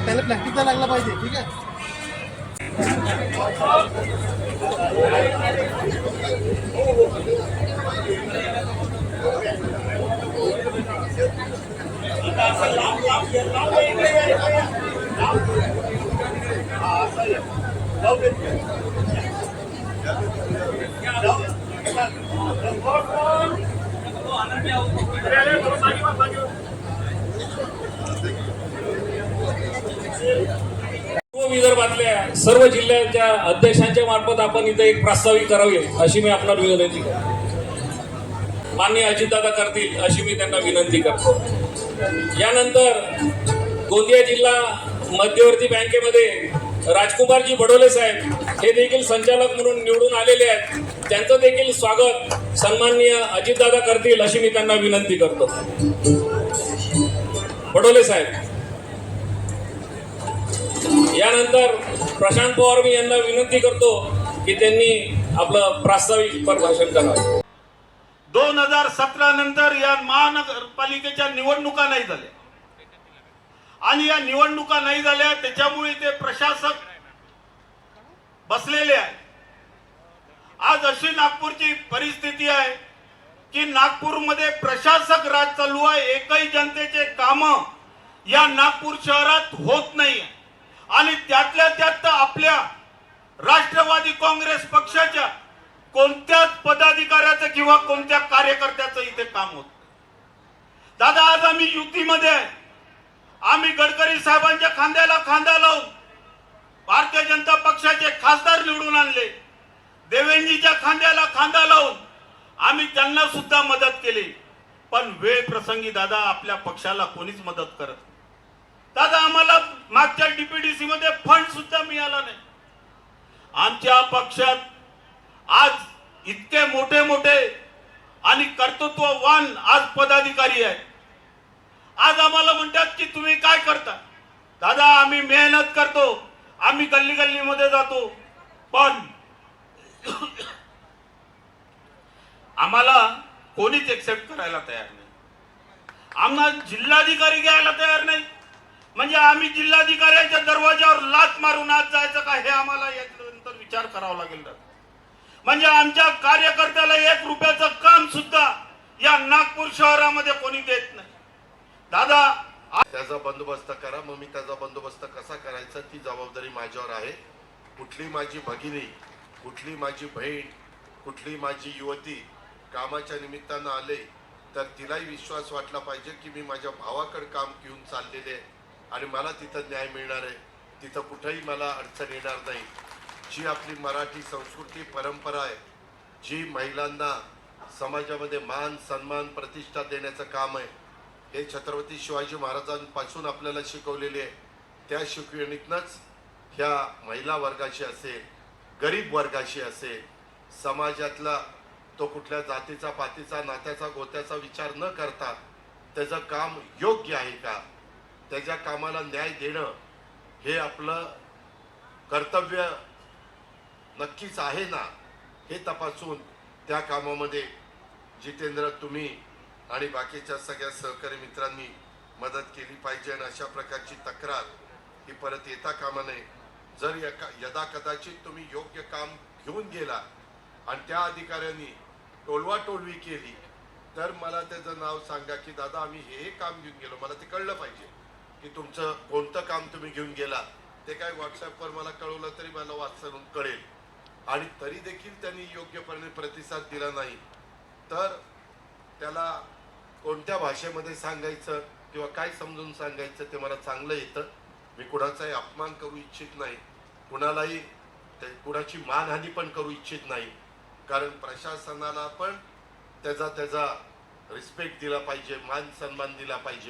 त्याला प्लॅस्टिकचा लागला पाहिजे. ठीक आहे. विदर्भातल्या सर्व जिल्ह्याच्या अध्यक्षांच्या मार्फत आपण इथे एक प्रास्ताविक करावे अशी मी आपल्याला विनंती करतो. माननीय अजितदादा करतील अशी मी त्यांना विनंती करतो. यानंतर गोंदिया जिल्हा मध्यवर्ती बँकेमध्ये राजकुमारजी बडोले साहेब हे देखील संचालक म्हणून निवडून आलेले आहेत. त्यांचं देखील स्वागत सन्माननीय अजितदादा करतील अशी मी त्यांना विनंती करतो. बडोले साहेब. यानंतर प्रशांत पवार मी यांना विनंती करतो की त्यांनी आपलं प्रास्ताविक पर भाषण करावं. 2017 नंतर या महानगरपालिकेच्या निवडणुका नाही झाल्या आणि या निवडणुका नाही झाल्या त्याच्यामुळे ते प्रशासक बसलेले आहे. आज अशी नागपूरची परिस्थिती आहे की नागपूरमध्ये प्रशासक राज चालू आहे. एकही जनतेचे काम या नागपूर शहरात होत नाही आणि त्यातल्या त्यात आपल्या राष्ट्रवादी काँग्रेस पक्षाच्या कोणत्याच पदाधिकाऱ्याचं किंवा कोणत्या कार्यकर्त्याचं इथे काम होत. दादा आज आम्ही युतीमध्ये आहे. आम्ही गडकरी साहेबांच्या खांद्याला खांदा लावून भारतीय जनता पक्षाचे खासदार निवडून आणले. देवेंजीच्या खांद्याला खांदा लावून आम्ही त्यांना सुद्धा मदत केली. पण वेळ प्रसंगी दादा आपल्या पक्षाला कोणीच मदत करत. दादा आम्हाला मागच्या डीपीडीसी मध्ये फंड सुद्धा मिळाला नाही. आमच्या पक्षात आज इतके मोठे मोठे आणि कर्तृत्ववान आज पदाधिकारी आहेत. आज आम्हाला म्हणतात की तुम्ही काय करता. दादा आम्ही मेहनत करतो. आम्ही गल्ली गल्लीमध्ये जातो. पण आम्हाला कोणीच एक्सेप्ट करायला तयार नाही. आम्हाला जिल्हाधिकारी घ्यायला तयार नाही. म्हणजे आम्ही जिल्हाधिकाऱ्यांच्या दरवाजावर लाथ मारून आज जायचं का हे आम्हाला यानंतर विचार करावा लागेल. म्हणजे आमच्या कार्यकर्त्याला 1 रुपयाचं काम सुद्धा या नागपूर शहरामध्ये कोणी देत नाही. दादा त्याचा बंदोबस्त करा. मग मी त्याचा बंदोबस्त कसा करायचा ती जबाबदारी माझ्यावर आहे. कुठली माझी भगिनी, कुठली माझी बहीण, कुठली माझी युवती कामाच्या निमित्तानं आले तर तिलाही विश्वास वाटला पाहिजे की मी माझ्या भावाकडे काम घेऊन चाललेले आणि मला तिथं न्याय मिळणार आहे. तिथं कुठेही मला अडचण येणार नाही. जी आपली मराठी संस्कृती परंपरा आहे, जी महिलांना समाजामध्ये मान सन्मान प्रतिष्ठा देण्याचं काम आहे, हे छत्रपती शिवाजी महाराजांपासून आपल्याला शिकवलेले आहे. त्या शिकवणीतनंच ह्या महिला वर्गाशी असेल, गरीब वर्गाशी असेल, समाजातला तो कुठल्या जातीचा पातीचा नात्याचा गोत्याचा विचार न करता त्याचं काम योग्य आहे का, त्याच्या कामाला न्याय देणं हे आपलं कर्तव्य नक्कीच आहे ना, हे तपासून त्या कामामध्ये जितेंद्र तुम्ही आणि बाकीच्या सगळ्या सहकारी मित्रांनी मदत केली पाहिजे. आणि अशा प्रकारची तक्रार ही परत येता कामा नये. जर यदा कदाचित तुम्ही योग्य काम घेऊन गेला आणि त्या अधिकाऱ्यांनी टोलवाटोलवी केली तर मला त्याचं नाव सांगा की दादा आम्ही हे काम घेऊन गेलो. मला ते कळलं पाहिजे की तुमचं कोणतं काम तुम्ही घेऊन गेला. ते काय व्हॉट्सॲपवर मला कळवलं तरी मला वाचून कळेल. आणि तरी देखील त्यांनी योग्यपणे प्रतिसाद दिला नाही तर त्याला कोणत्या भाषेमध्ये सांगायचं किंवा काय समजून सांगायचं ते मला चांगलं येतं. मी कुणाचाही अपमान करू इच्छित नाही, कुणालाही कुणाची मानहानी पण करू इच्छित नाही. कारण प्रशासनाला पण त्याचा रिस्पेक्ट दिला पाहिजे, मान सन्मान दिला पाहिजे.